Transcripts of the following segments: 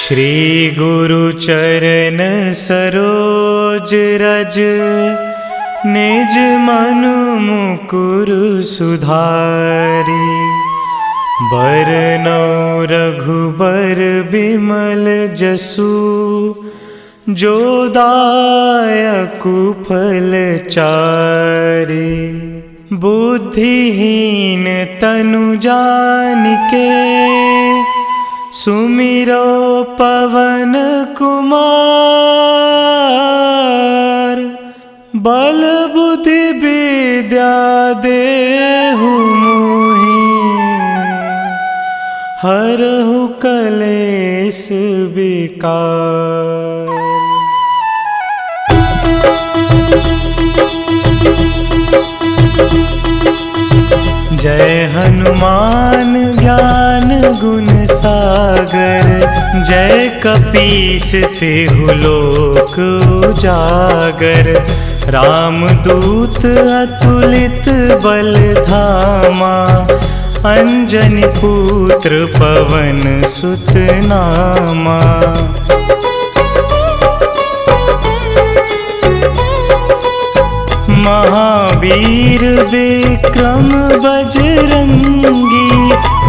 श्री गुरु चरण सरोज रज, निज मनु मुकुर सुधारी। बरनौ रघुबर बिमल जसु, जो दायकु फल चारि। बुद्धिहीन तनु जानिके, सुमिरो पवन कुमार। बल बुद्धि विद्या देहु मोहि, हरहु कलेश विकार। जय हनुमान ज्ञान गुण सागर, जय कपीस तिहु लोक उजागर। रामदूत अतुलित बल धामा, अंजनी पुत्र पवन सुत नामा। महावीर विक्रम बजरंगी,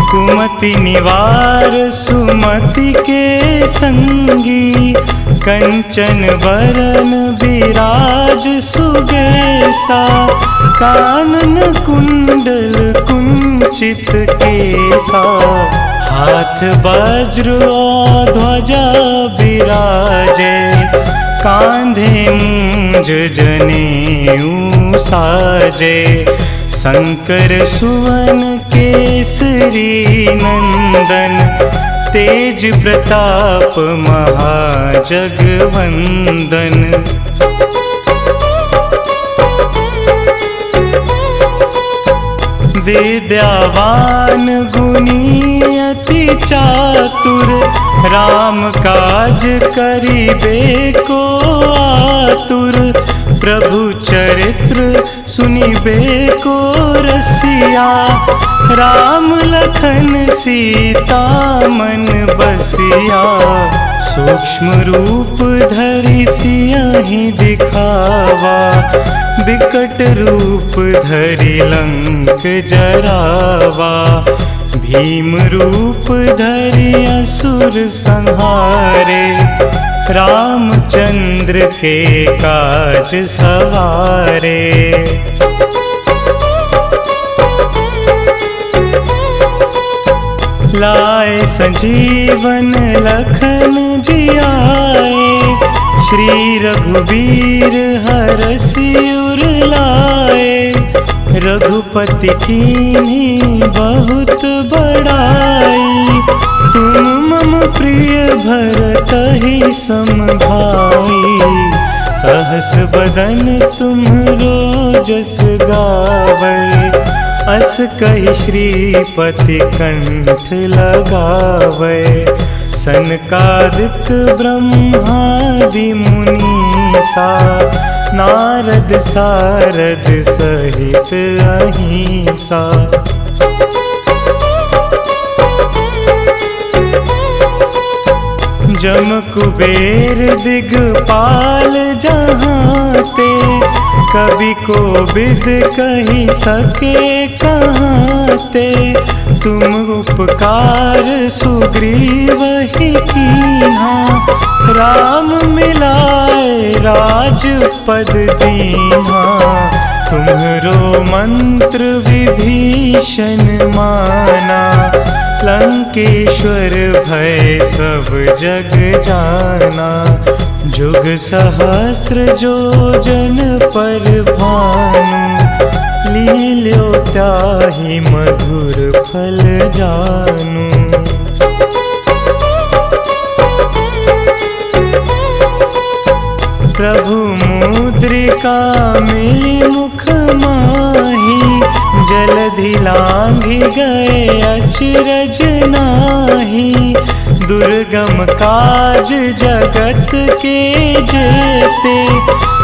कुमति निवार सुमति के संगी। कंचन वरन विराज सुबेसा, कानन कुंडल कुंचित केसा। हाथ वज्र और ध्वजा विराजे, कांधे मूंज जनेऊ साजे। शंकर सुवन केसरी नंदन, तेज प्रताप महाजगवंदन। विद्यावान गुणी अति चातुर, राम काज करिबे को आतुर। प्रभु चरित्र सुनिबे को रसिया, राम लखन सीता मन बसिया। सूक्ष्म रूप धरि सियहि दिखावा, बिकट रूप धरि लंक जरावा। भीम रूप धरि असुर संहारे, रामचंद्र के काज सवारे। लाए संजीवन लखन जियाए, श्री रघुवीर हरषि उर लाए। रघुपति कीन्ही बहुत बड़ाई, तुम मम प्रिय भरतहि सम भाई। सहस बदन तुम्हरो जस गावै, अस कहि श्रीपति कंठ लगावै। सनकादिक ब्रह्मादि मुनीसा, नारद सारद सहित अहिंसा। जम कुबेर दिगपाल जहांते, कवि कोविद कहि सके कहाते। तुम उपकार सुग्रीवहि कीन्हा, राम मिलाए राजपद दीन्हा। तुम्हरो मंत्र विभीषण माना, लंकेश्वर भय सब जग जाना। जुग सहस्त्र जो जन पर भानु, लील्यो ताहि मधुर फल जानू। प्रभु मुद्रिका मिली मुख माही, जलधि लांघि गए अचरज नाही। दुर्गम काज जगत के जेते,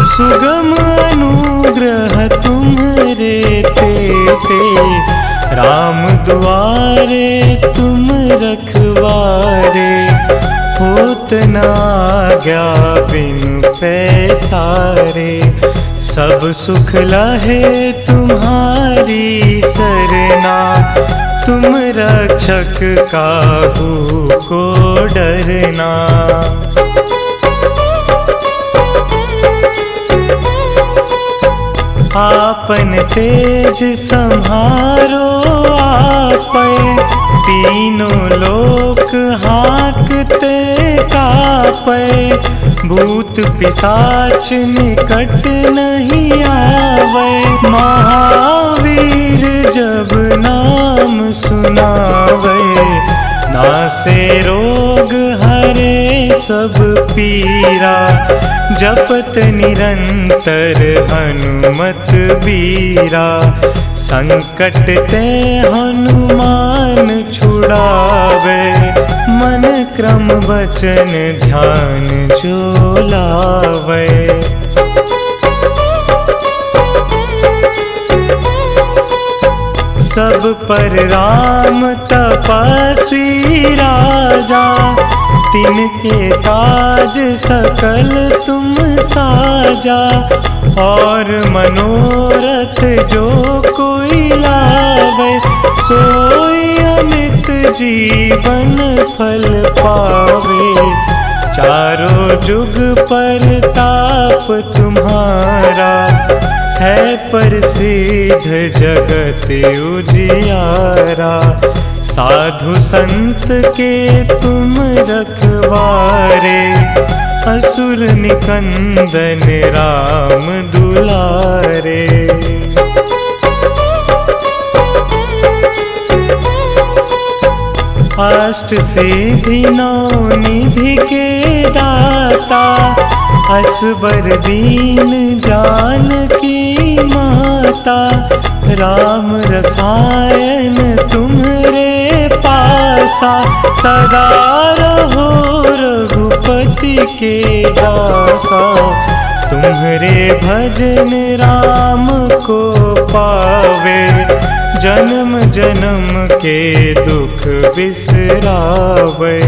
सुगम अनुग्रह तुम्हरे तेते। राम दुआरे तुम रखवारे, होत न आज्ञा बिनु पैसारे। सब सुख लहे तुम्हारी सरना, तुम रक्षक काहू को डरना। आपन तेज संहारो आपै, तीनों लोक हाँकते कापै। भूत पिशाच निकट नहीं आवे, महावीर जब नाम सुनावे। नासे रोग हरे सब पीरा, जपत निरंतर हनुमत बीरा। संकट ते हनुमान छुड़ावे, मन क्रम वचन ध्यान जो लावे। सब पर राम तपस्वी राजा, तिनके काज सकल तुम साजा। और मनोरथ जो कोई लावे, सोई अमित जीवन फल पावे। चारों जुग परताप तुम्हारा, है प्रसिद्ध जगत उजियारा। साधु संत के तुम रखवारे, असुर निकंदन राम दुलारे। अष्ट सिद्धि नौ निधि के दाता, असबर दीन जानकी माता। राम रसायन तुम्हरे पासा, सदा रहो रघुपति के दासा। तुम्हरे भजन राम को पावे, जन्म जन्म के दुख बिसरावे।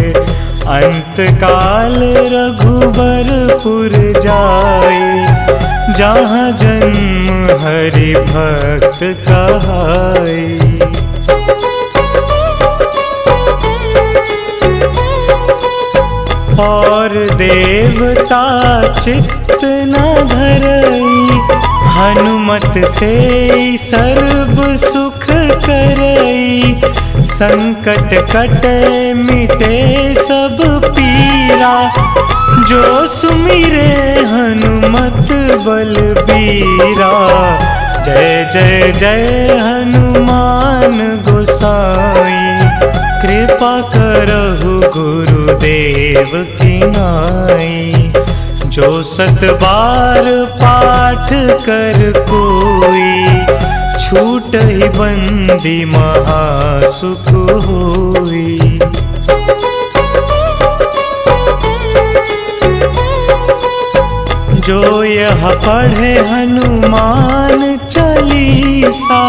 अंत काल रघुबरपुर जाई, जहाँ जन्म हरि भक्त कहाई। और देवता चित्त न धरई, हनुमत से सर्व सुख करई। संकट कटे मिटे सब पीरा, जो सुमिरे हनुमत बलबीरा। जय जय जय हनुमान गोसाई, कृपा करहु गुरुदेव की नाई। जो 7 बार पाठ कर कोई, छूटहि बंदी महासुख होई। जो यह पढ़े हनुमान चालीसा,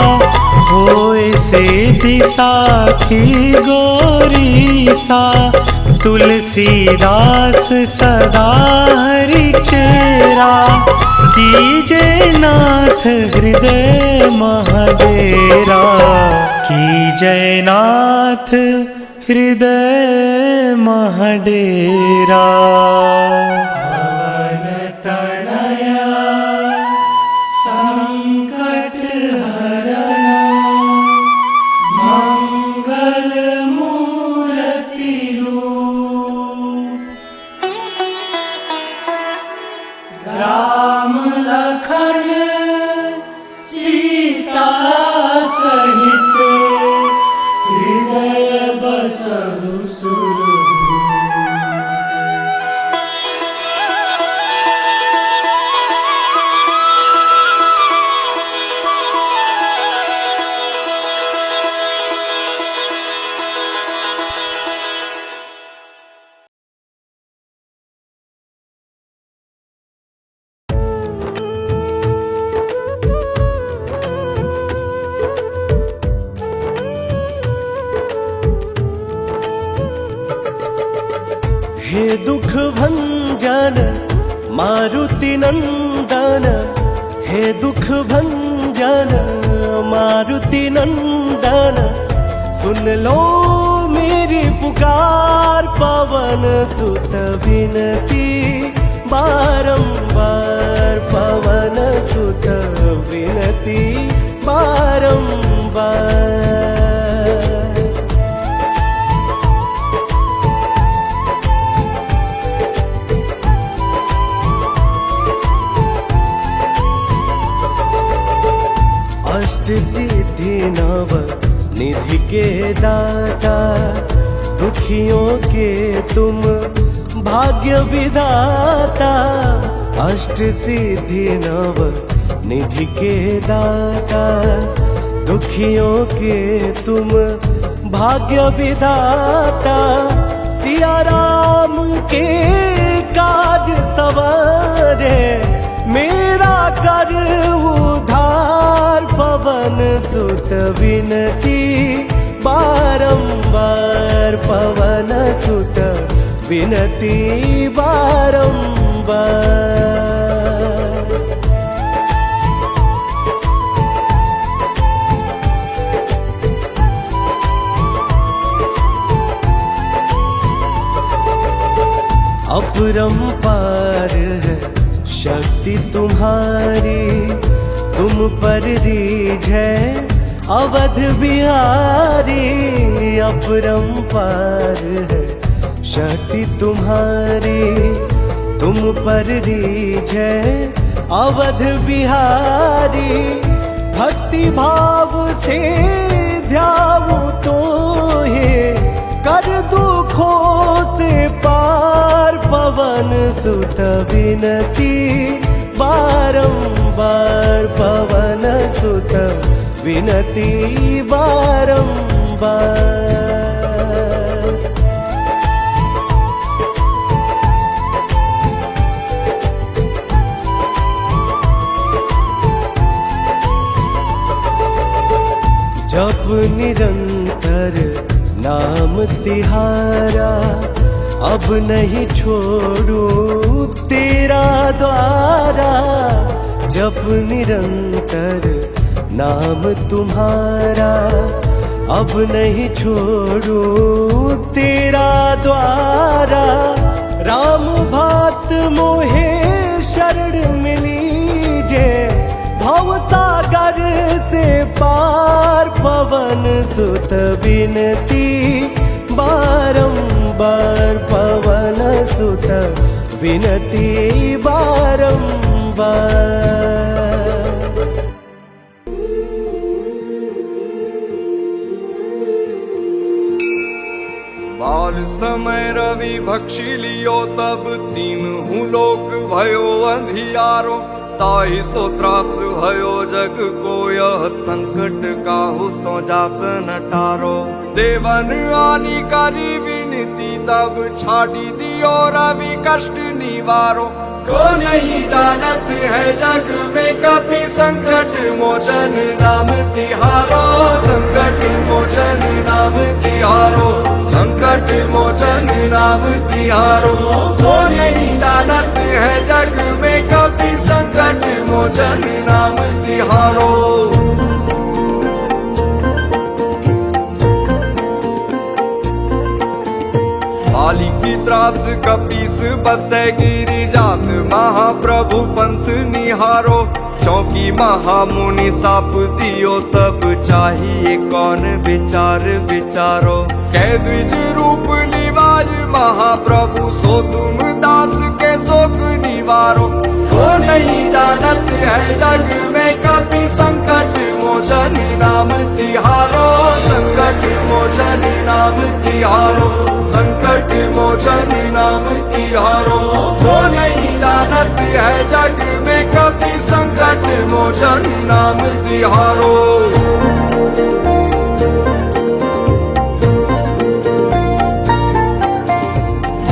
होए सिद्धि साखी गौरीसा। तुलसीदास सदा हरि चेरा, कीजे नाथ हृदय महडेरा। कीजे नाथ हृदय महडेरा। राम लखन सीता सहित, हृदय बसहु सुरभूप। हे दुख भंजन मारुति नंदन, हे दुख भंजन मारुति नंदन, सुन लो मेरी पुकार पवन सुत विनती बारंबार, पवन सुत विनती बारंबार। अष्ट सिद्धि नव निधि के दाता, दुखियों के तुम भाग्य विधाता। अष्ट सिद्धि नव निधि के दाता, दुखियों के तुम भाग्य विधाता। सिया राम के काज सवारे, मेरा कर उधार पवन सुत विनती बारंबार, पवन सुत विनती बारंबार। अपरंपार है शक्ति तुम्हारी, तुम पर रीझ है अवध बिहारी। अपरंपार है शक्ति तुम्हारी, तुम पर रीझ है अवध बिहारी। भक्ति भाव से ध्याऊं तो हे, कर दुखों से पार पवन सुत विनती बारंबार, पवन सुत विनती बारंबार। जप निरंतर नाम तिहारा, अब नहीं छोड़ू तेरा द्वारा। जप निरंतर नाम तुम्हारा, अब नहीं छोड़ू तेरा द्वारा। राम भक्त मोहे शरण मिलीजे, भव सागर से पार पवन सुत विनती बारंबार, पवन सुत विनती बारंबार। बाल समय रवि भक्षी लियो, तब तीनहु लोक भयो अंधियारो। ताहि सो त्रास भयो जग को, यह संकट काहू सो जात न टारो। देवन आनी करी विनती, तब छाड़ी दियो रवि कष्ट निवारो। को नहीं जानत है जग में कपि, संकट मोचन नाम तिहारो। संकट मोचन नाम तिहारो, संकट मोचन नाम तिहारो। को नहीं जानत है जग में कपि, संकट मोचन नाम तिहारो। बाली की त्रास कपीस बसे गिरी जात, महाप्रभु पंथ निहारो। चौकी महामुनि साप दियो, तब चाहिए कौन विचार विचारो। कह द्विज रूप निवाज महाप्रभु, सो तुम दास के शोक निवारो। को नहीं जानत है जग में कपि, संकट मोचन नाम तिहारो। संकट मोचन नाम तिहारो, संकट मोचन नाम तिहारो। को नहीं जानत है जग में कपि, संकट मोचन नाम तिहारो।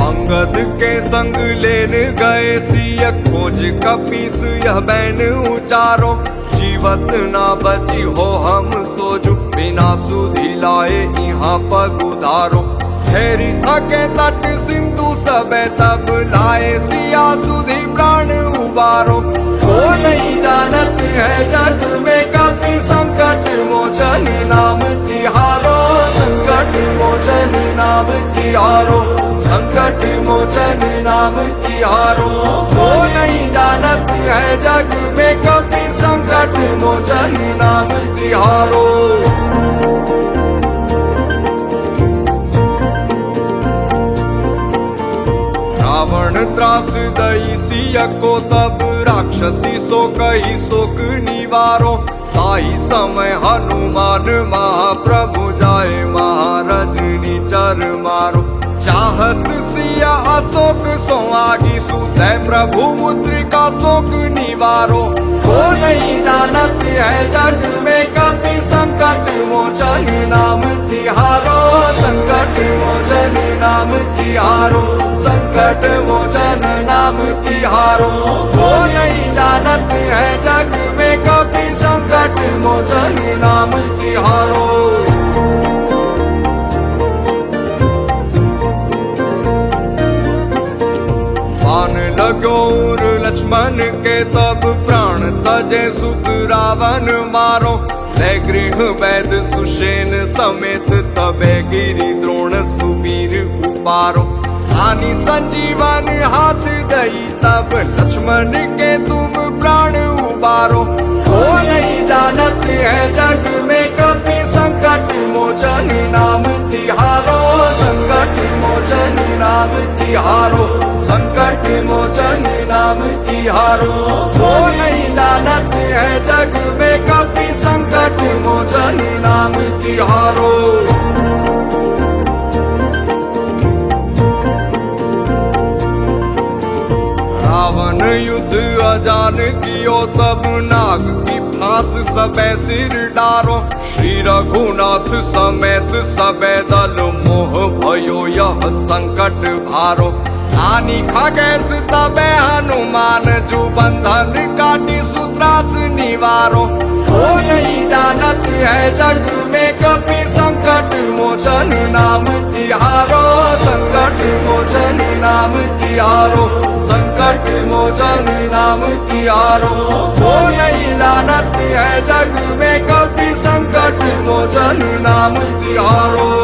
अंगद के संग लेन गए सिय, खोज कपीस यह बैन उचारो। जीवत ना बची हो हम सोजु, बिना सुधि लाए यहाँ पग उधारो। ठहरी थके तट सिंधु सबे तब लाए सिया सुधी प्राण उबारो। वो नहीं जानत है जग में कभी संकट मोचन नाम तिहारो, संकट मोचन नाम तिहारो, संकट मोचन नाम तिहारो। वो नहीं जानत है जग में कभी संकट मोचन नाम तिहारो। रावण त्रास दई सिया को तब राक्षसी सो कही शोक निवारो। ताई समय हनुमान महाप्रभु जाए महारजनी चर मारो। चाहत सिया अशोक सो आगी सुते प्रभु मुद्रिका शोक निवारो। वो नहीं जानत है जग में कभी संकट मोचन नाम तिहारो, संकट मोचन नाम तिहारो, संकट मोचन नाम तिहारो। वो नहीं जानत है जग में कभी संकट मोचन नाम तिहारो। बाण लगोर लक्ष्मण के तब प्राण तजे सुत रावण मारो। ले गृह वैद सुषेण समेत तबे गिरि द्रोण सुवीर उपारो। आनी संजीवन हाथ दई तब लक्ष्मण के तुम प्राण उबारो। वो नहीं जानत है जग में कभी संकट मोचन नाम तिहारो, संकट मोचन नाम तिहारो, संकट मोचन नाम तिहारो। वो नहीं जानत है जग में कभी संकट मोचन नाम तिहारो। रावण युद्ध अजान कियो तब नाग की फांस सबे सिर डारो। श्री रघुनाथ समेत सबे दल मोह भयो यह संकट भारो। आनी खगेश तबे हनुमान जू बंधन काटी सूत्रास निवारो। वो नहीं जानत है जग में कभी संकट मोचन नाम तिहारो, संकट मोचन नाम तिहारो, संकट मोचन नाम तिहारो। वो नहीं जानत है जग में कभी संकट मोचन नाम तिहारो।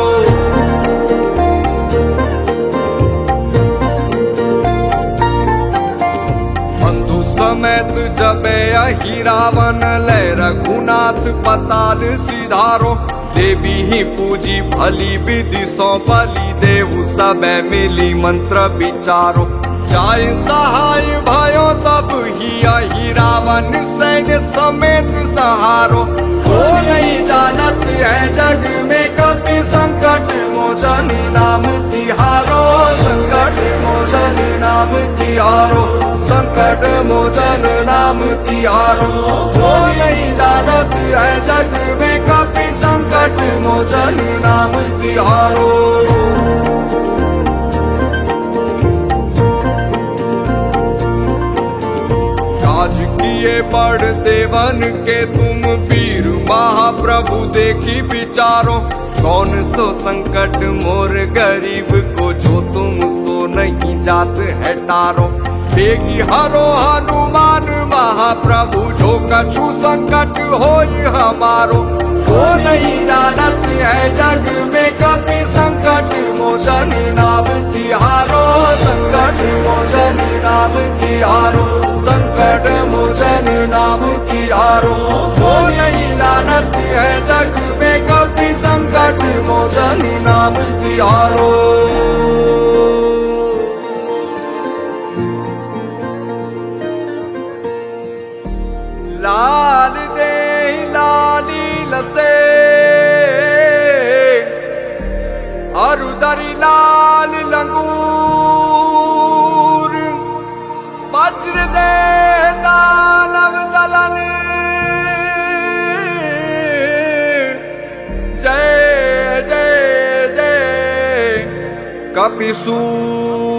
समेत जबे अहि रावण ले रघुनाथ पताल सिधारो। देवी ही पूजी भली विधि सौ बलि देहु सबे मिली मंत्र विचारो। जाय सहाय भयो तब ही अहि रावण सैन्य समेत सहारो। वो नहीं जानत है जग में कभी संकट मोचन नाम तिहारो, संकट मोचन नाम तिहारो, संकट मोचन नाम तिहारो। वो नहीं जानत है जग में कभी संकट मोचन नाम तिहारो। काज किए बड़ देवन के तुम वीर महाप्रभु देखी विचारो। कौन सो संकट मोर गरीब को जो तुम सो नहीं जात है टारो। बेगी हरो हनुमान महाप्रभु जो कछु संकट होई हमारो। वो नहीं जानत है जग में कभी संकट मोचन नाम तिहारो, संकट मोचन नाम तिहारो, संकट मोचन नाम तिहारो। वो नहीं जानत है जग में कभी संकट मोचन नाम तिहारो। लाल दे लाली लसे अरुदरी लाल लंगूर। वज्र दे दानव दलन जय जय जय कपिसूर।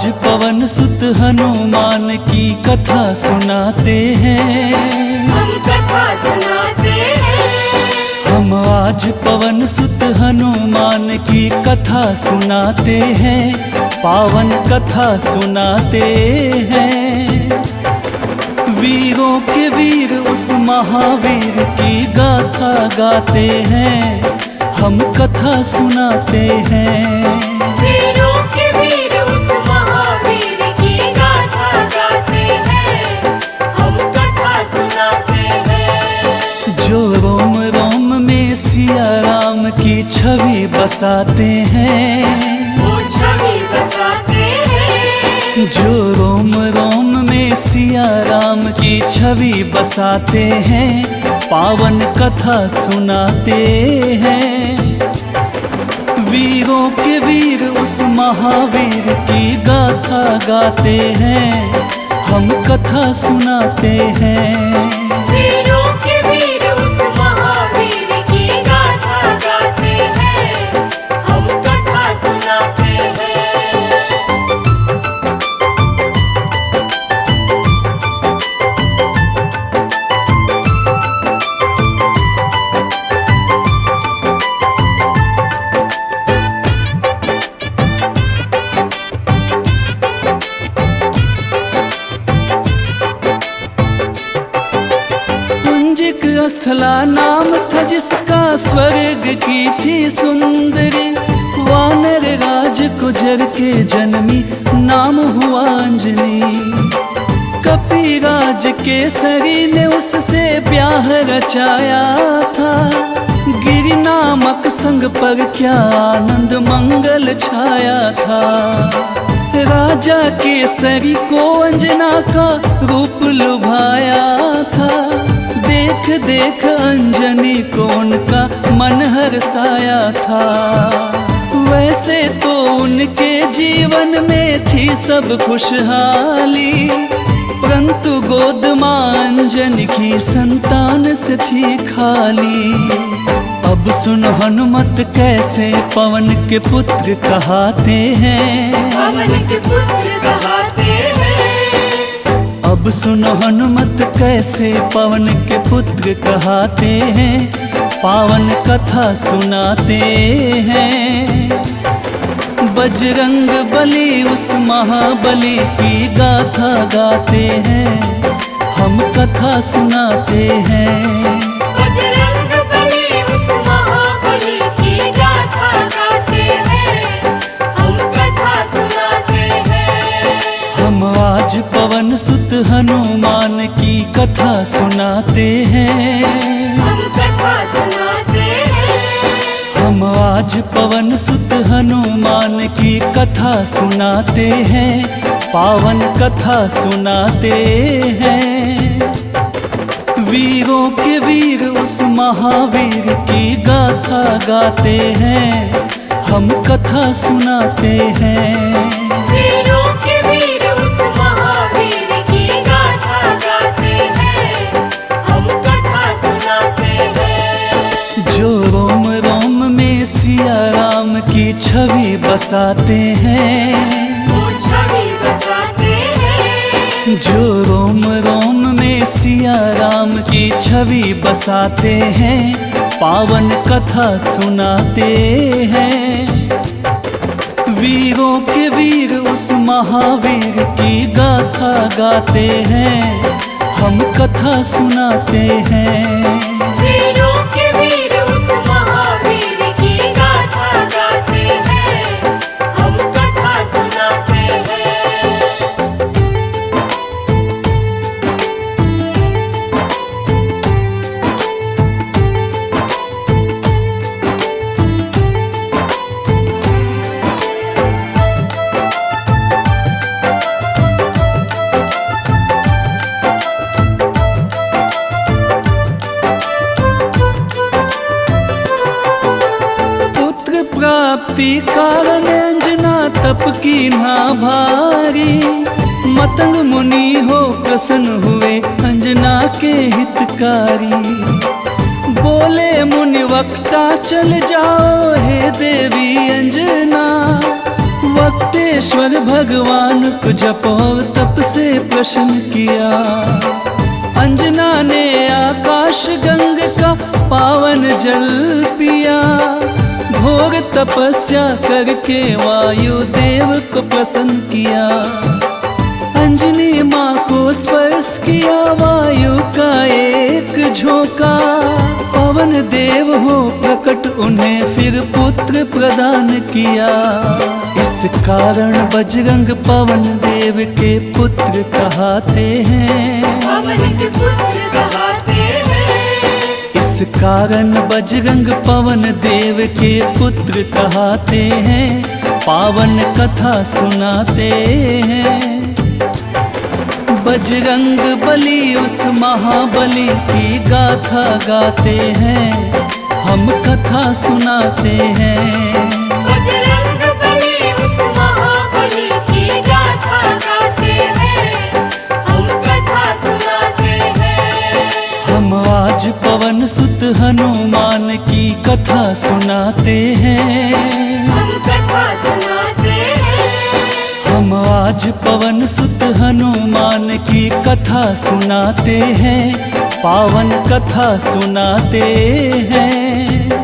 आज पवन सुत हनुमान की कथा सुनाते हैं। हम कथा सुनाते हैं। हम आज पवन सुत हनुमान की कथा सुनाते हैं, पावन कथा सुनाते हैं। वीरों के वीर उस महावीर की गाथा गाते हैं, हम कथा सुनाते हैं। वीरों के वीर उस महावीर की गाथा गाते हैं, हम कथा सुनाते हैं। जो रोम रोम में सिया राम की छवि बसाते हैं, वो छवि बसाते हैं। जो रोम रोम में सिया राम की छवि बसाते हैं, पावन कथा सुनाते हैं। वीरों के वीर उस महावीर की गाथा गाते हैं, हम कथा सुनाते हैं। वीरों के वीर उस महावीर की गाथा गाते हैं, हम कथा सुनाते हैं। स्थला नाम था जिसका, स्वर्ग की थी सुंदरी। वानर राज गुजर के जन्मी, नाम हुआ अंजनी। कपिराज केसरी ने उससे ब्याह रचाया था, गिरि नामक संग पर क्या आनंद मंगल छाया था। राजा केसरी को अंजना का रूप लुभाया था, देख देख अंजनी को उनका मन हर्षाया था। वैसे तो उनके जीवन में थी सब खुशहाली, परंतु गोद मां अंजनी की संतान से थी खाली। अब सुन हनुमत कैसे पवन के पुत्र कहाते हैं, पवन के पुत्र कहाते हैं। अब सुनो हनुमत कैसे पवन के पुत्र कहाते हैं, पावन कथा सुनाते हैं। बजरंग बली उस महाबली की गाथा गाते हैं, हम कथा सुनाते हैं। बजरंग बली उस महाबली की गाथा गाते हैं, हम कथा सुनाते हैं। हम आज पवन सुत हनुमान की कथा सुनाते हैं। हम कथा सुनाते हैं। हम आज पवन सुत हनुमान की कथा सुनाते हैं, पावन कथा सुनाते हैं। वीरों के वीर उस महावीर की गाथा गाते हैं, हम कथा सुनाते हैं। वीरों के वीर उस महावीर की गाथा गाते हैं, हम कथा सुनाते हैं। जो रोम रोम में सिया राम की छवि बसाते हैं, वो छवि बसाते हैं। जो रोम रोम में सिया राम की छवि बसाते हैं, पावन कथा सुनाते हैं। वीरों के वीर उस महावीर की गाथा गाते हैं, हम कथा सुनाते हैं। वीरों के वीर उस महावीर की गाथा गाते हैं, हम कथा सुनाते हैं। प्राप्ति कारण अंजना तप की ना भारी। मतंग मुनि हो प्रसन्न हुए अंजना के हितकारी। बोले मुनि वक्ता चल जाओ हे देवी अंजना, वक्तेश्वर ईश्वर भगवान को जप और तप से प्रसन्न किया। अंजना ने आकाश गंग का पावन जल पिया। घोर तपस्या करके वायु देव को प्रसन्न किया। अंजनी माँ को स्पर्श किया वायु का एक झोंका। पवन देव हो प्रकट उन्हें फिर पुत्र प्रदान किया। इस कारण बजरंग पवन देव के पुत्र कहते हैं। पवन के पुत्र कहते हैं। इस कारण बजरंग पवन देव के पुत्र कहते हैं। पावन कथा सुनाते हैं। बजरंग बली उस महाबली की गाथा गाते हैं। हम कथा सुनाते हैं। बजरंग बली उस महाबली की गाथा गाते हैं। हम कथा सुनाते हैं। हम आज पवन सुत हनुमान की कथा सुनाते हैं। हम कथा सुनाते हैं। हम आज पवन सुत हनुमान की कथा सुनाते हैं। पावन कथा सुनाते हैं।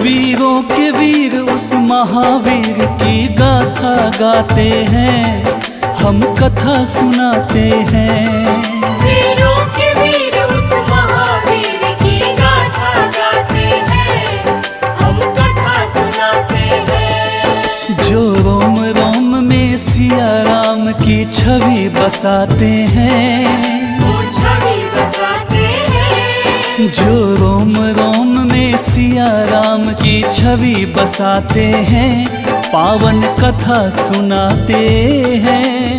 वीरों के वीर उस महावीर की गाथा गाते हैं। हम कथा सुनाते हैं। वीरों के वीर उस महावीर की गाथा गाते हैं। हम कथा सुनाते हैं। जो रोम रोम में सिया राम की छवि बसाते हैं। वो छवि बसाते हैं। जो रोम रोम में सिया राम की छवि बसाते हैं। पावन कथा सुनाते हैं।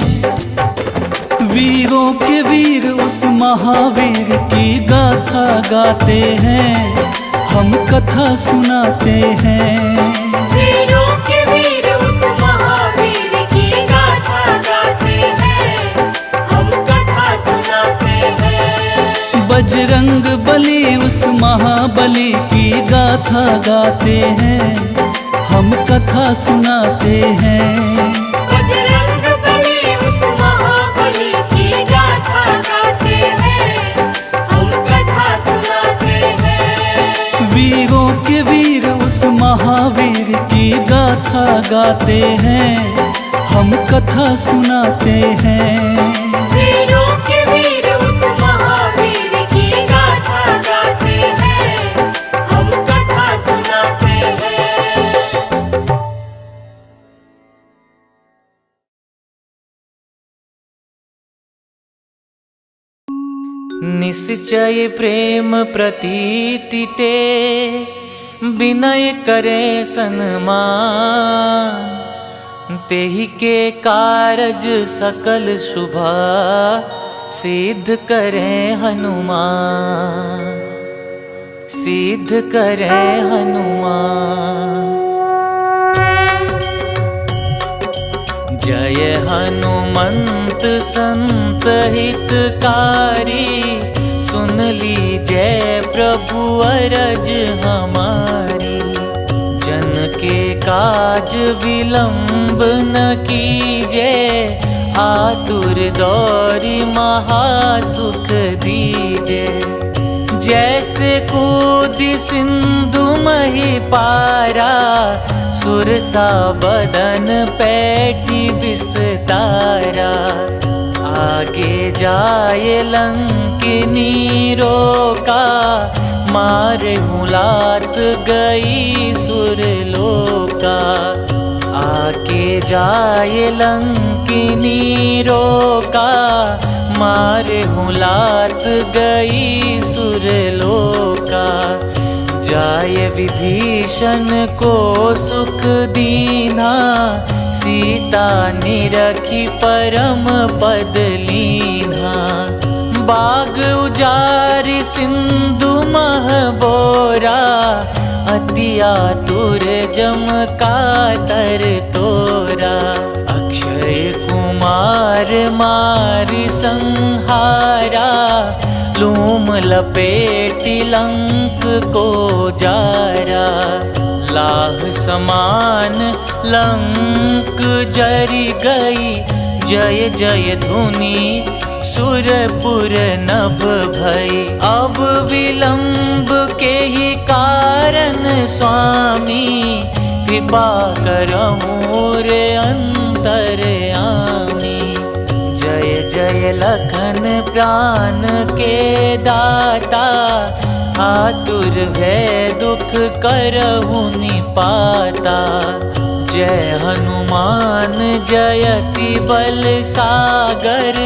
वीरों के वीर उस महावीर की गाथा गाते हैं। हम कथा सुनाते हैं। वीरों के वीर उस महावीर की गाथा गाते हैं। हम कथा सुनाते हैं। बजरंग बली उस महाबली की गाथा गाते हैं। हम कथा सुनाते हैं। बजरंग बली उस महाबली की गाथा गाते हैं। हम कथा सुनाते हैं। वीरों के वीर उस महावीर की गाथा गाते हैं। हम कथा सुनाते हैं। वीरों के वीर उस महावीर की गाथा गाते हैं। हम कथा सुनाते हैं। निश्चय प्रेम प्रतीति ते विनय करे सन्मान। तेहि के कारज सकल शुभा सिद्ध करे हनुमान। सिद्ध करे हनुमान। जय हनुमंत संत हितकारी। सुन लीजय प्रभु अरज हमारी। जन के काज विलंब न कीजे। आतुर दौरी महासुख दीजे। जैसे कूदी सिंधु मही पारा। सुरसा बदन पैठी विस्तारा। आगे जाए लंकिनी रोका। मारे मुलात गई सुरलोका। आगे जाए लंकिनी रोका। मारे मुलात गई सुरलोका। जाय विभीषण को सुख दीना। सीता निरखी परम पद लीना। बाग उजारि सिंधु मह बोरा। अति आतुर जम कातर तोरा। अक्षय कुमार मारि संहारा। लूम लपेटि लंक को जारा। लाह समान लंक जरी गई, जय जय धुनि सुरपुर नभ भई। अब विलंब के ही कारण स्वामी, कृपा करहु रे अंतरयामी। जय जय लखन प्राण के दाता, आतुर भय दुख करहु निपाता। जय हनुमान जयति बल सागर,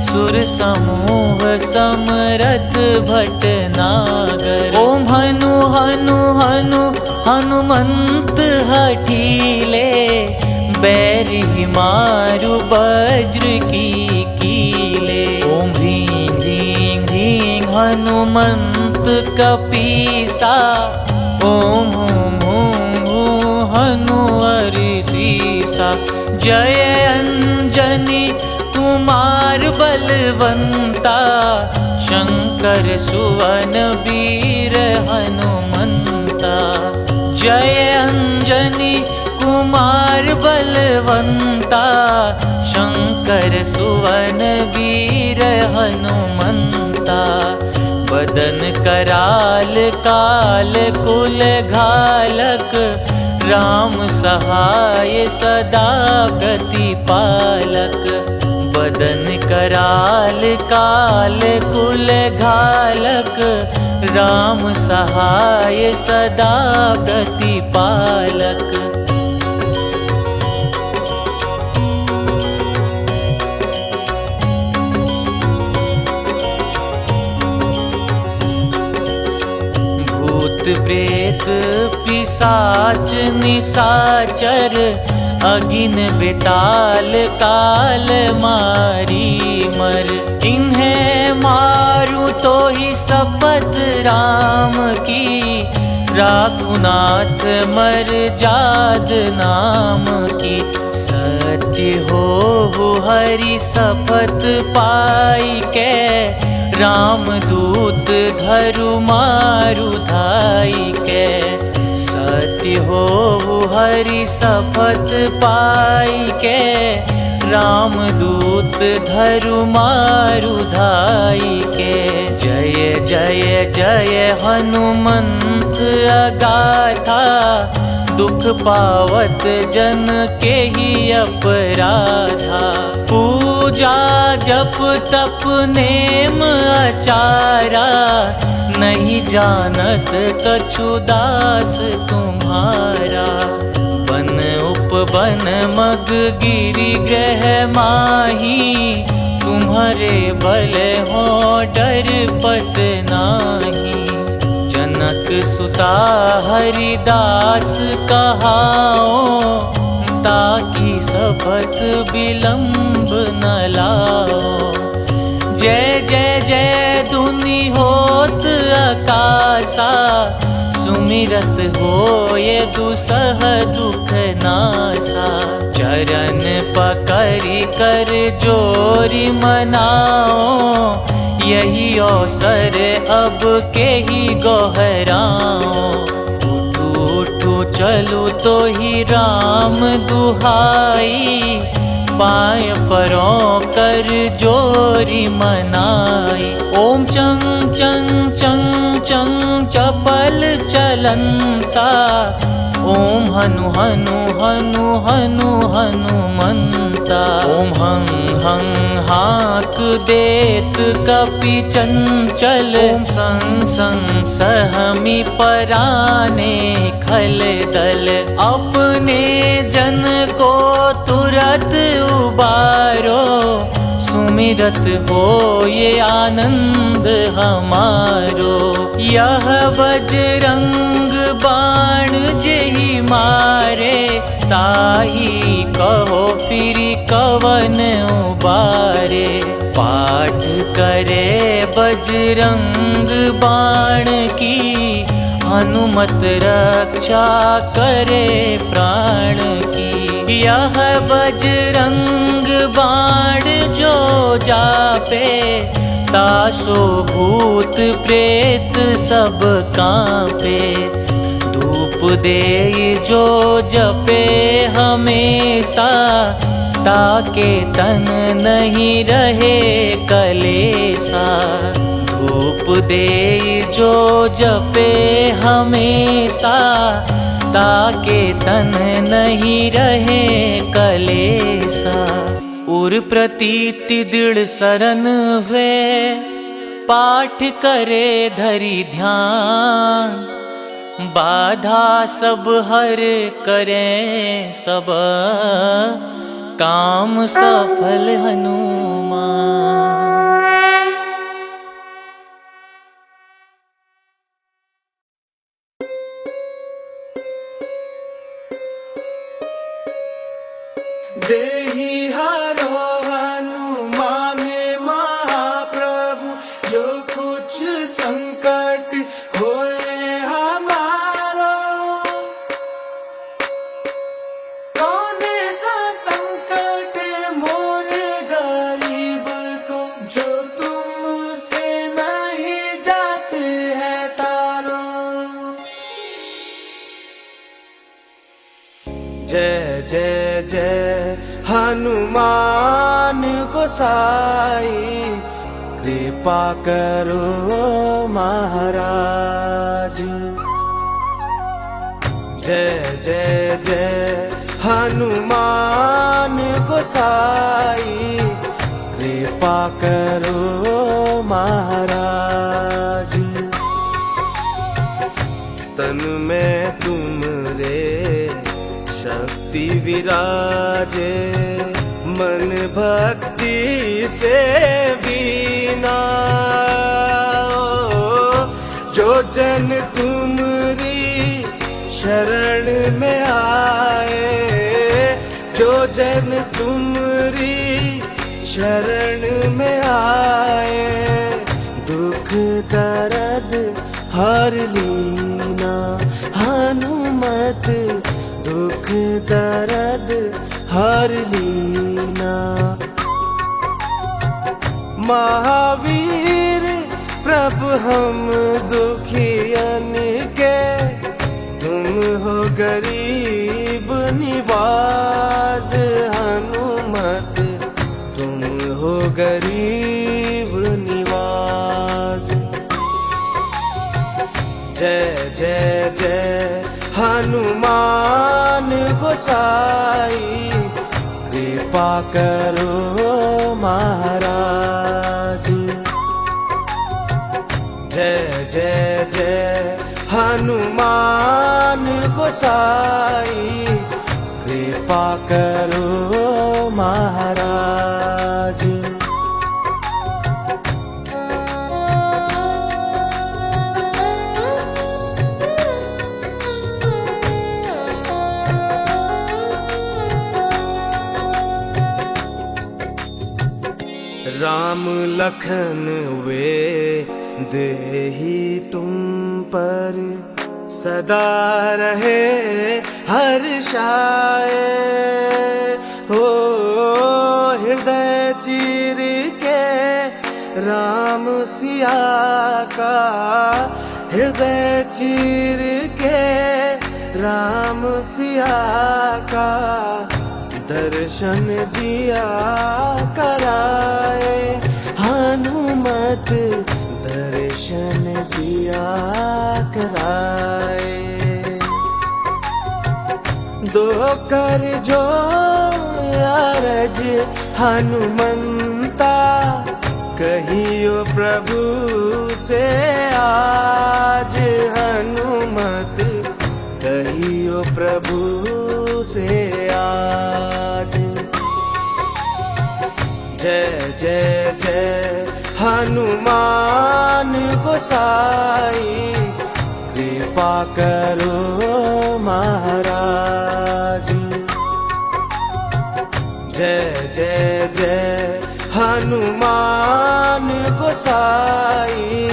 सुर समूह समरथ भटनागर। ओम हनु हनु हनु हनुमंत हठीले, बैरि मारु वज्र की कीले। ओम ह्रीं ह्रीं ह्रीं हनुमंत कपीसा, ओम हूं हूं हूं हनु हरिसीसा। जय अंजनी कुमार बलवंता, शंकर सुवन वीर हनुमंता। जय अंजनी कुमार बलवंता, शंकर सुवन वीर हनुमंता। बदन कराल काल कुल घालक, राम सहाय सदा प्रतिपालक। बदन कराल काल कुल घालक, राम सहाय सदा प्रतिपालक। भूत प्रेत पिशाच निशाचर, अगिन बेताल काल मारी मर। इन्हें मारू तो ही शपथ राम की, राखुनाथ मर जाद नाम की। सत्य हो हरि शपथ पाई के, राम दूत धरु मारु धाई के। सत्य हो हरि शपथ पाई के, राम दूत धरु मारु धाई के। जय जय जय हनुमंत अगाथा, दुख पावत जन के ही अपराधा। पूजा जप तप नेम आचारा, नहीं जानत कछु दास तुम्हारा। बन उपवन मग गिरि ग्रह माही, तुम्हारे बल हो डर पत नाही। जनक सुता हरिदास कहाओ, ताकि शपथ विलंब न लाओ। जय जय जय धुनि होत आकाशा, सुमिरत हो ये दुसह दुख नासा। चरण पकड़ि कर जोरि मनाओ, यही अवसर अब के ही गोहराओ। उठू उठू चलू तो ही राम दुहाई, पाय परों कर जोरी मनाई। ओम चंग चंग चंग चंग चपल चलंता, ओम हनु हनु हनु हनु हनुमंता। ओम हं हं हाक देत कपि चंचल, ओम संग संग सहमी पराने खल दल। अपने जन को तुरत उबारो, सुमिरत हो ये आनंद हमारो। यह बजरंग बाण जेहि मारे, ताही कहो फिर कवन उबारे। पाठ करे बजरंग बाण की, हनुमत रक्षा करे प्राण की। यह बजरंग बाण जो जापे, तासो भूत प्रेत सब कांपे। धूप देई जो जपे हमेशा, ताके तन नहीं रहे कलेसा। धूप देई जो जपे हमेशा, ताके तन नहीं रहे कलेसा। उर प्रतीति दृढ़ सरन हुए, पाठ करे धरि ध्यान। बाधा सब हर करे सब, काम सफल हनुमान। देहि हरो हनुमान महाप्रभु, जो कुछ संकट होए हमारो। कौन सा संकट मोरे गरीब को, जो तुमसे नहीं जाते है टारो। जय जय जय हनुमान गोसाई, कृपा करो महाराज। जय जय जय हनुमान गोसाई, कृपा करो महाराज। तन में तुमरे शक्ति विराजे, मन भक्ति से बीना। जो जन तुमरी शरण में आए, जो जन तुमरी शरण में आए, दुख दर्द हर लीना। हनुमत दुख दर्द हर लीना। महावीर प्रभु हम दुखियन के, तुम हो गरीब निवाज। हनुमत तुम हो गरीब निवाज। जय जय जय हनुमान गोसाई, कृपा करो महाराज। जय जय जय हनुमान गोसाई, कृपा करो महाराज। राम लखन वे देहि तुम पर, सदा रहे हर्षाए। हो हृदय चीर के राम सिया का, हृदय चीर के राम सिया का, दर्शन दिया कराए। हनुमत दर्शन दिया कराए। दो कर जो अरज हनुमंता, कहियो प्रभु से आज। हनुमत कहियो प्रभु से आज। जय जय जय हनुमान गोसाई, कृपा करो महाराज। जय जय जय हनुमान गोसाई,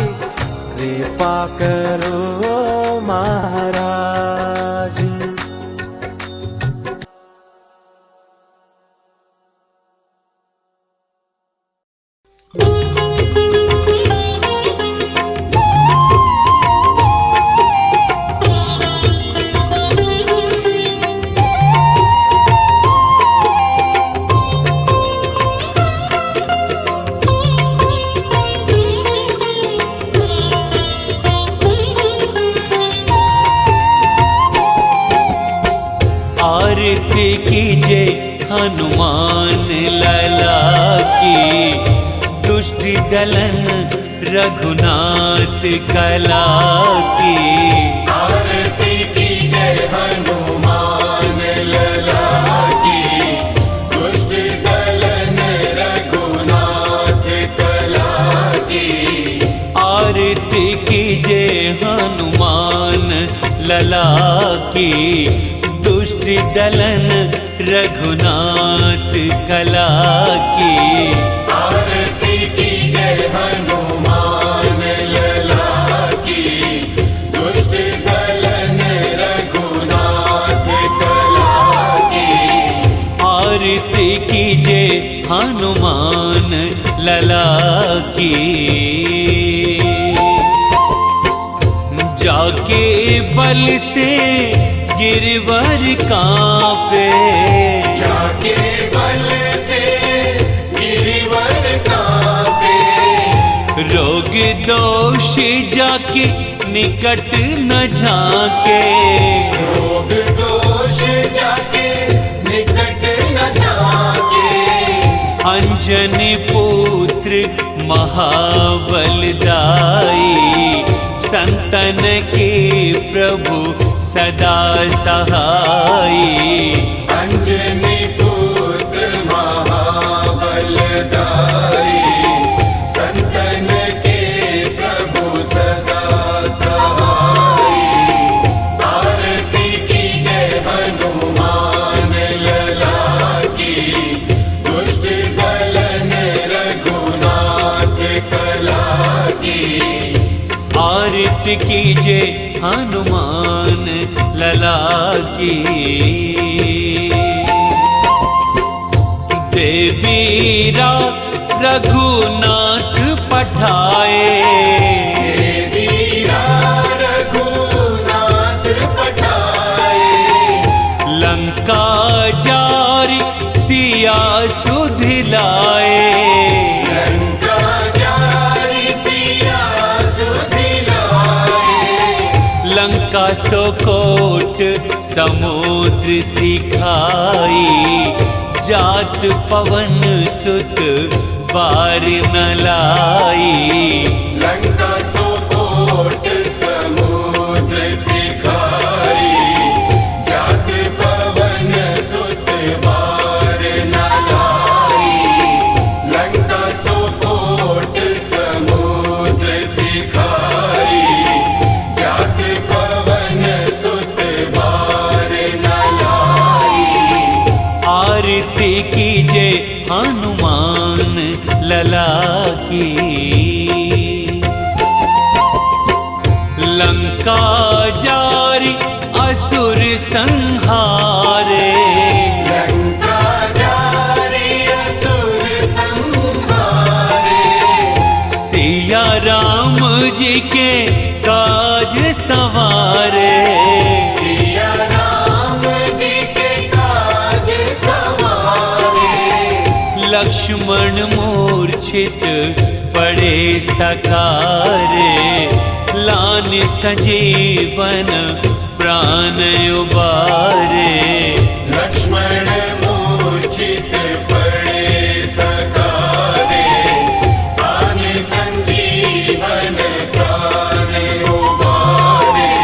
कृपा करो महाराज। आरती कीजे हनुमान लला की, दुष्ट दलन रघुनाथ कला की। आरती कीजे हनुमान लला की, दुष्ट दलन रघुनाथ कला की। आरती कीजे हनुमान लला की, दुष्ट दलन रघुनाथ कला की। आरती कीजे हनुमान लला की, दुष्ट दलन रघुनाथ कला की। आरती कीजे हनुमान लला की। जाके बल से गिरवर कांपे, जाके बल से गिरवर कांपे। रोग दोष जाके निकट न झाके, रोग दोष जाके निकट न झाके। अंजनी पुत्र महाबलदाई, संतन के प्रभु सदा सहाई। अंजनी पुत्र महाबलदाई, संतन के प्रभु सदा सहाई। आरती कीजे हनुमान लला की, दुष्ट दलन रघुनाथ कला की। आरती कीजे हनुमान लला की। देवीरा रघुनाथ पठाए, देवीरा रघुनाथ पठाए। लंका जारी सिया सुधिलाए, लंका जारी सिया सुधिलाए। लंका सोकोट समुद्र सिखाई, जात पवन सुत बार न लाई। लंका सोकोट समुद्र सिखाई, जात पवन सुत बार न लाई। लंका सोकोट समुद्र सिखाई, जात पवन सुत बार न लाई। आरती कीजे हनुमान लला की। लंका जारी असुर संहारे, लंका जारी असुर संहारे। सिया राम जी के काज सवारे, सिया राम जी के काज सवारे। लक्ष्मण मूर्छित पड़े सकारे, लान संजीवन प्राण उबारे। लक्ष्मण मूर्छित पड़े सकारे, प्राण संजीवन प्राण उबारे।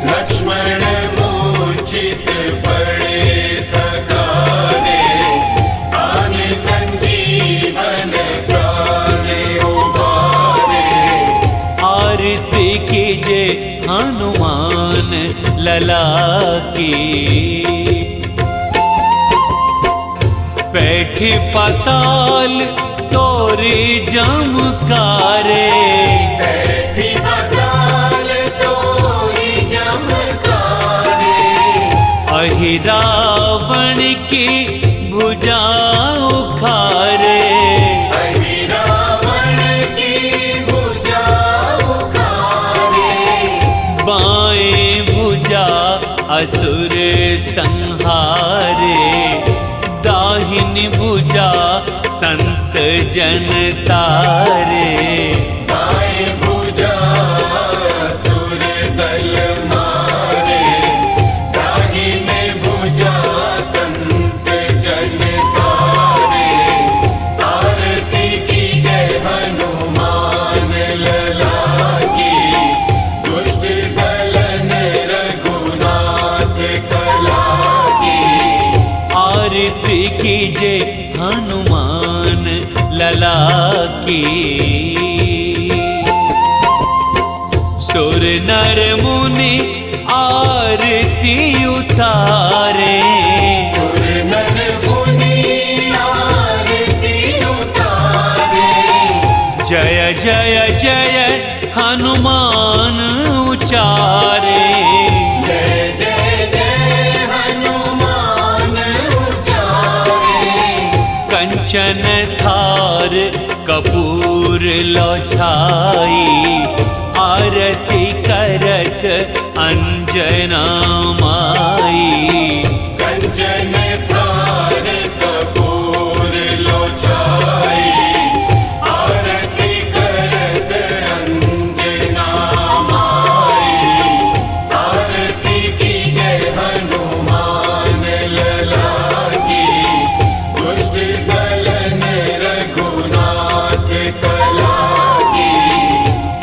लक्ष्मण मूर्छित पड़े सकारे, प्राण संजीवन प्राण उबारे। आरती कीजे हनुमान लला की। बैठे पाताल तोरे जमकारे, बैठी पाताल तोरी जमकारे। अहि रावण की भुजा उखारे, अहि रावण की भुजा उखारे। बाएं भुजा असुर संहारे, दाहिनी भुजा संत जन तारे। दाएं भुजा असुर दल मारे, दाहिने भुजा कीजे हनुमान लला की। सुर नर मुनि आरती उतारे, सुर नर मुनि आरती उतारे। जय जय जय हनुमान उचारे। जय जय जय हनुमान उचारे। कंचन थार कपूर लो छाई, आरती करत अंजना माई। कंचन थार कपूर लो छाई, आरती करत अंजना माई। आरती कीजे हनुमान लला की, दुष्ट दलन रघुनाथ कला की।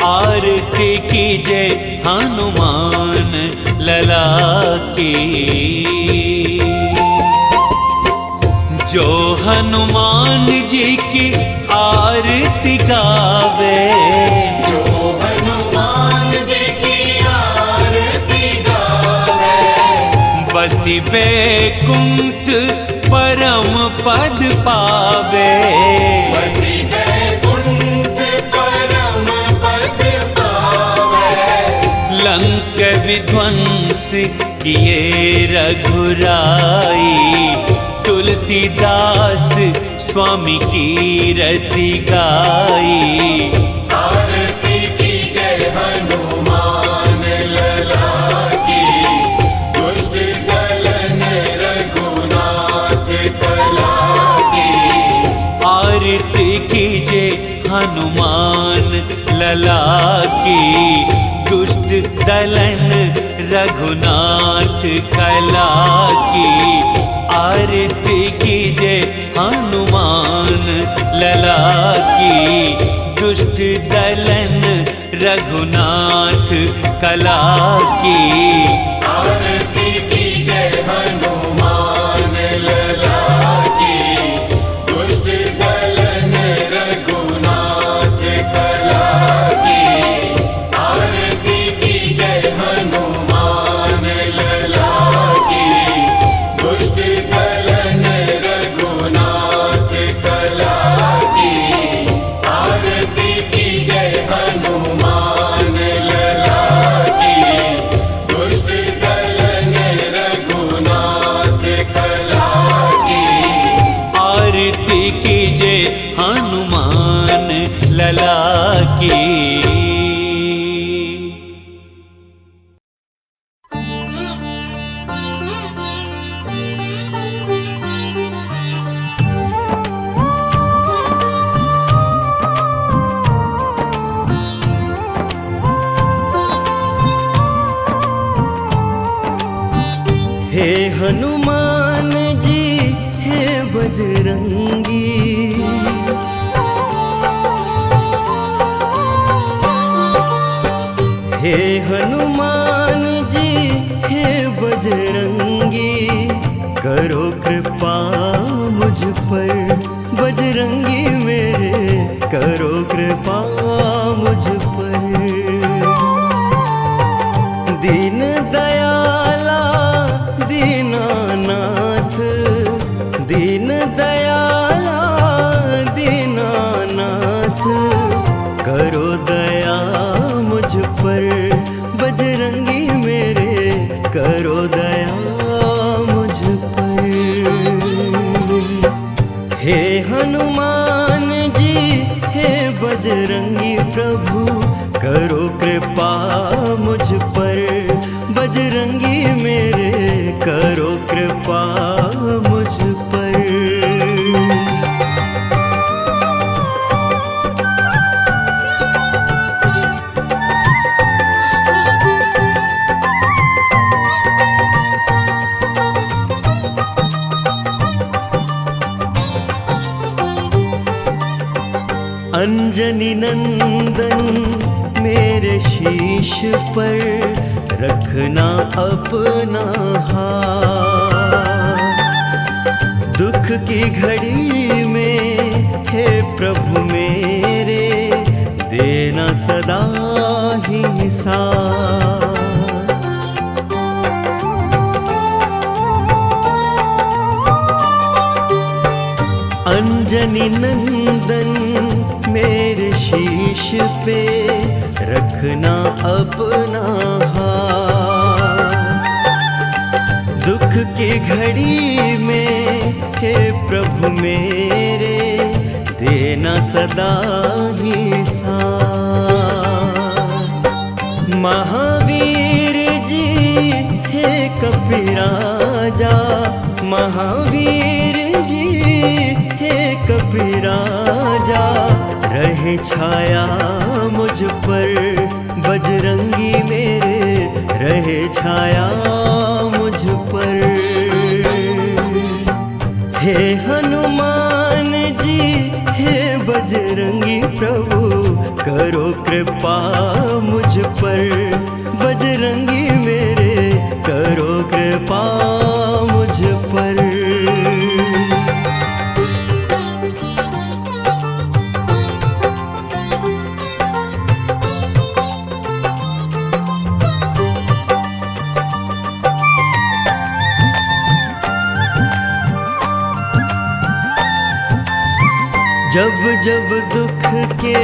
आरती कीजे हनुमान लला की। जो हनुमान जी की आरती गावे, जो हनुमान जी की आरती गावे। बसी बैकुंठ परम पद पावे। बसी बैकुंठ परम पद पावे। लंक विध्वंस किए रघुराई, तुलसीदास स्वामी की रति गाई। आरती कीजे हनुमान लला की, दुष्ट दलन रघुनाथ कला की। आरती कीजे हनुमान लला की, दुष्ट दलन रघुनाथ कला की। आरती कीजे हनुमान लला की, दुष्ट दलन रघुनाथ कला की। आरती कीजे हनुमान लला की, दुष्ट दलन रघुनाथ कला की। आरती कीजे हनुमान लला की, दुष्ट दलन रघुनाथ कला की। आरती कीजे हनुमान लला की, दुष्ट दलन रघुनाथ कला की। आरती कीजे हनुमान लला की। हे हनुमान जी हे बजरंगी, हे हनुमान जी हे बजरंगी। करो कृपा मुझ पर बजरंगी मेरे, करो कृपा मुझ पर। दीन दयाला दीनानाथ, दीन दयाला दीनानाथ। करो दया मुझ पर बजरंगी मेरे, करो दया मुझ पर। हे हनुमान जी हे बजरंगी प्रभु, करो कृपा मुझ पर बजरंगी मेरे, करो कृपा मुझ पर। अंजनी नंदन मेरे शीश पर, रखना अपना हाथ। दुख की घड़ी में हे प्रभु मेरे देना सदा ही साथ। अंजनी नंदन मेरे शीश पे रखना अपना हाथ। दुख की घड़ी में हे प्रभु मेरे देना सदा ही साथ। महावीर जी हे कपिराजा, महावीर जी हे कपिराजा, रहे छाया मुझ पर बजरंगी मेरे, रहे छाया मुझ पर। हे हनुमान जी हे बजरंगी प्रभु, करो कृपा मुझ पर, बजरंगी मेरे करो कृपा मुझ पर। जब जब दुख के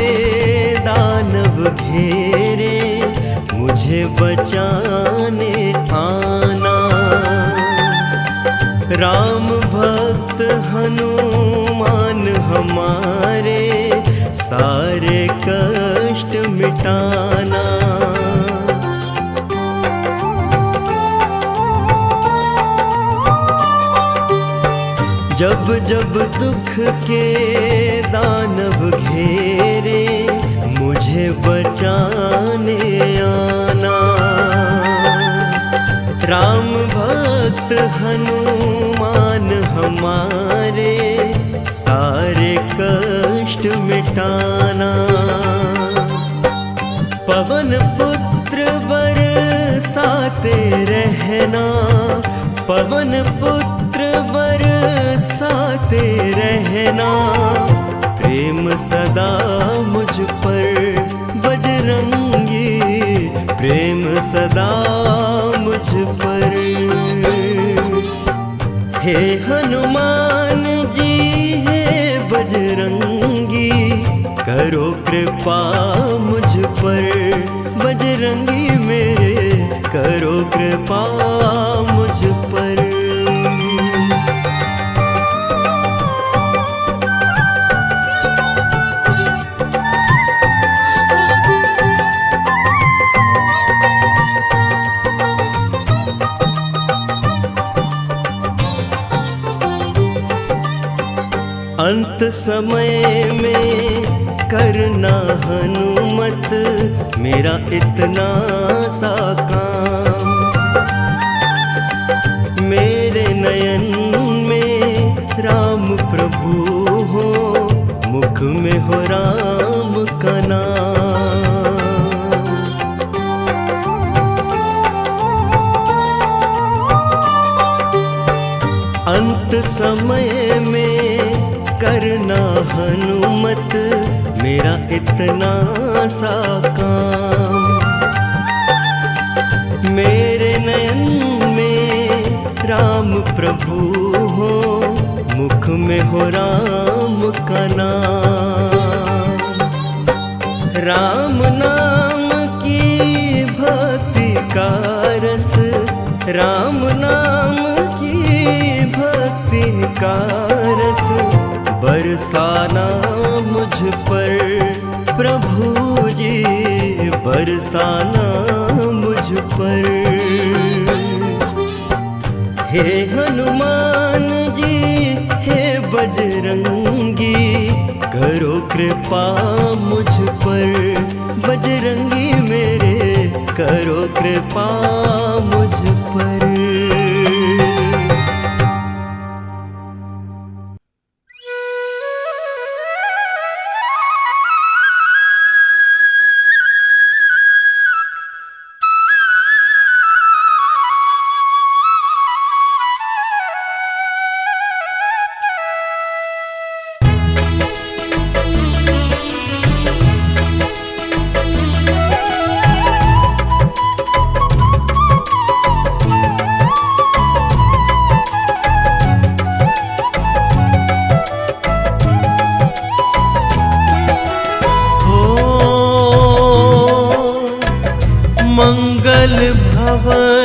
दानव घेरे, मुझे बचाने आना। राम भक्त हनुमान हमारे, सारे कष्ट मिटाना। जब जब दुख के दानव घेरे, मुझे बचाने आना। राम भक्त हनुमान हमारे, सारे कष्ट मिटाना। पवन पुत्र बरसाते रहना, पवन पुत्र बरसाते रहना। प्रेम सदा मुझ पर बजरंगी, प्रेम सदा मुझ पर। हे हनुमान जी हे बजरंगी, करो कृपा मुझ पर, बजरंगी मेरे करो कृपा मुझ पर। अंत समय में करना हनुमत, मेरा इतना सा काम। मेरे नयन में राम प्रभु हो, मुख में हो राम का नाम। अंत समय में करना हनुमत, मेरा इतना सा काम। मेरे नयन में राम प्रभु हो, मुख में हो राम का नाम। राम नाम की भक्ति का रस, राम नाम की भक्ति का रस, बरसाना मुझ पर प्रभु जी, बरसाना मुझ पर। हे हनुमान जी हे बजरंगी, करो कृपा मुझ पर, बजरंगी मेरे करो कृपा मुझ पर।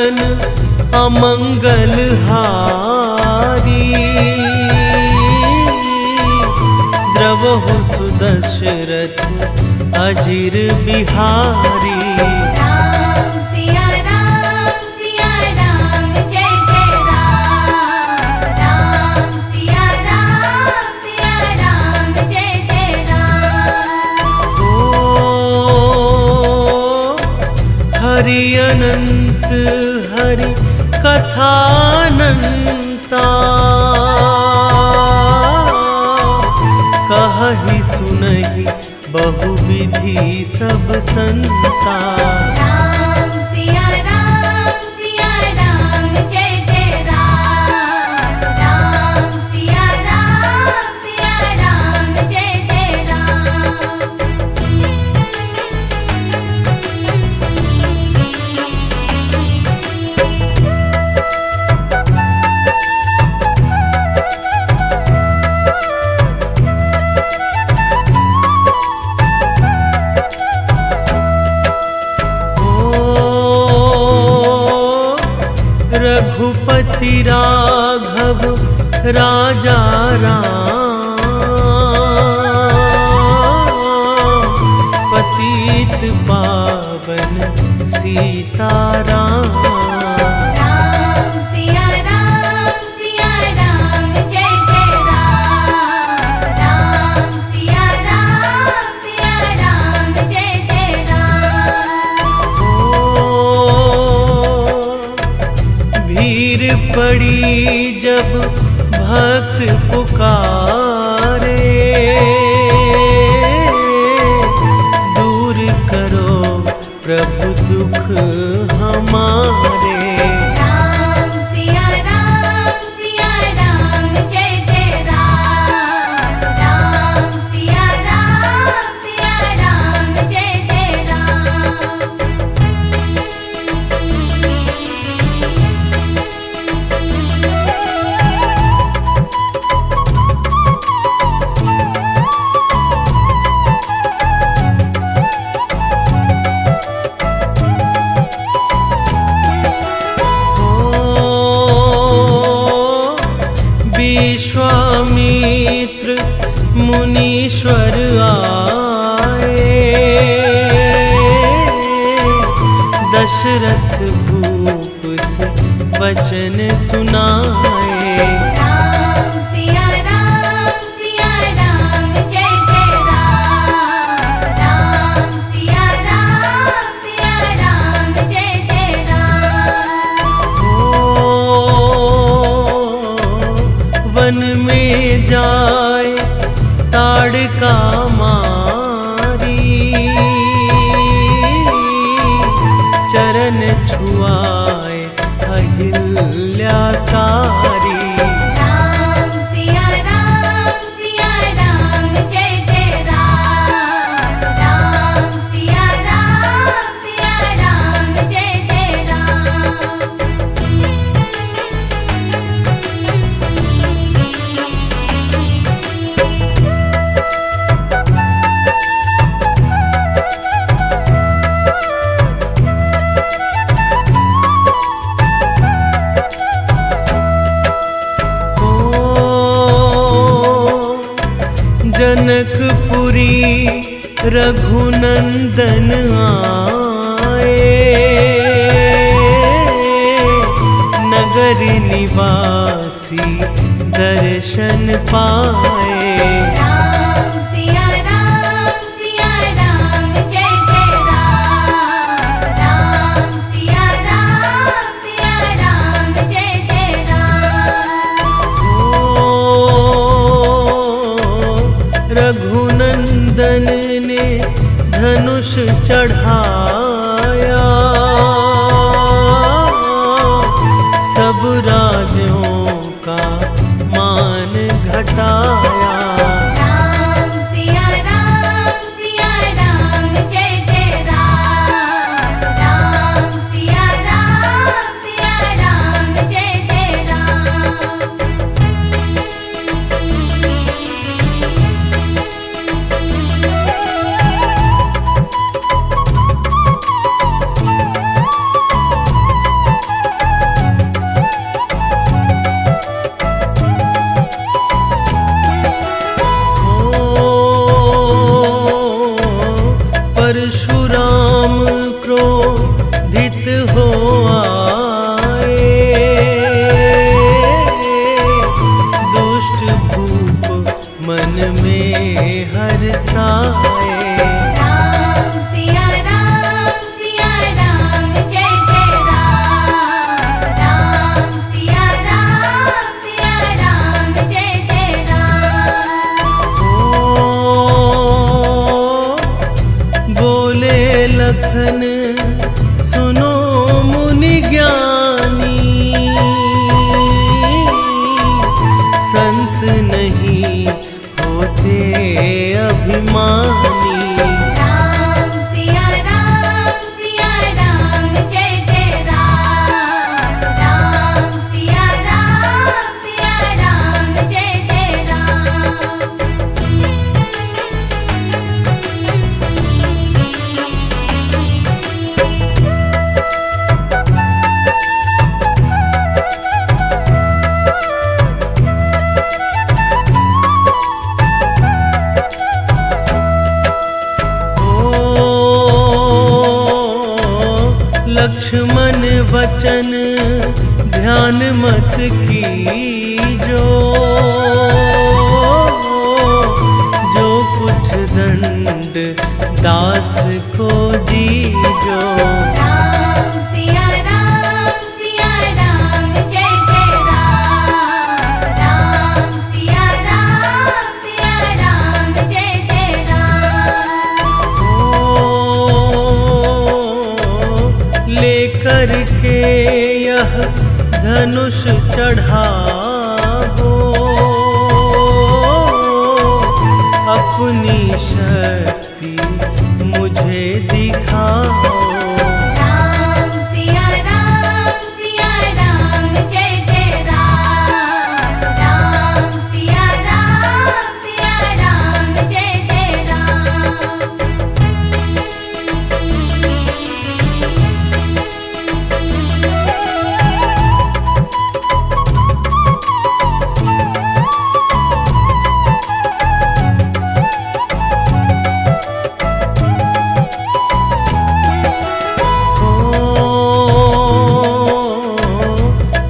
भुवन अमंगल हारी। द्रवहु सुदशरथ अजिर बिहारी। राम सिया राम जय जय राम। राम सिया राम जय जय राम। ओ हरि अनंत हरि कथानंता। कहि सुनहि बहुविधि सब संता। राम सिया राम जय जय राम। राम सिया राम जय जय राम। रघुपति राघव राजा राम। पतित पावन सीताराम। राम सिया राम जय जय राम। राम सिया राम जय जय राम। भीड़ पड़ी जब भक्त पुकारे। दूर करो प्रभु दुख हमारे। राम सिया राम जय जय राम। राम सिया राम जय जय राम। विश्वामित्र मुनीश्वर आए। दशरथ भूप से वचन सुनाए। राम सिया राम जय जय राम। राम सिया राम जय जय राम। वन में जाए ताड़का मारी। चरण छुआए अहिल्याकारी। राम सिया राम जय जय राम। राम सिया राम जय जय राम। जनकपुरी रघुनंदन आए। नगर निवासी दर्शन पाए। राम सिया राम जय जय राम। राम सिया राम जय जय राम। रघुनंदन ने धनुष चढ़ाया। सब राजों का मान घटाया। राम सिया राम जय जय राम। राम सिया राम जय जय राम। मन में हर्षाए। राम सिया राम जय जय राम। राम सिया राम जय जय राम। ओ बोले लखन सुनो मुनि ज्ञानी, संत नहीं होते अभिमानी। राम सिया राम जय जय राम। राम सिया राम जय जय राम। लक्ष्मण वचन ध्यान मत कीजो, जो कुछ दंड दास को दीजो। राम सिया राम जय जय राम। राम सिया राम जय जय राम। लेकर के यह धनुष चढ़ाओ, अपनी शक्ति मुझे दिखाओ। राम सिया राम जय जय राम। राम सिया राम जय जय राम।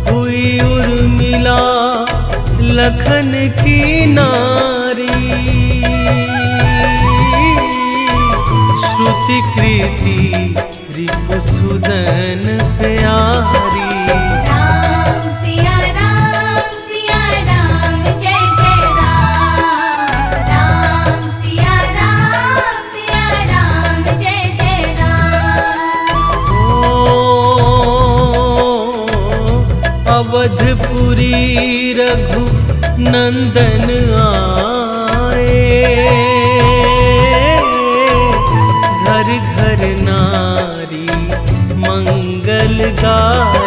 हुई उर्मिला लखन की नारी, श्रुति कृति रिपुसुदन प्यारी। राम सिया राम जय जय राम। राम सिया राम जय जय राम। अवधपुरी रघु नंदन आए, घर घर नारी मंगल गाए।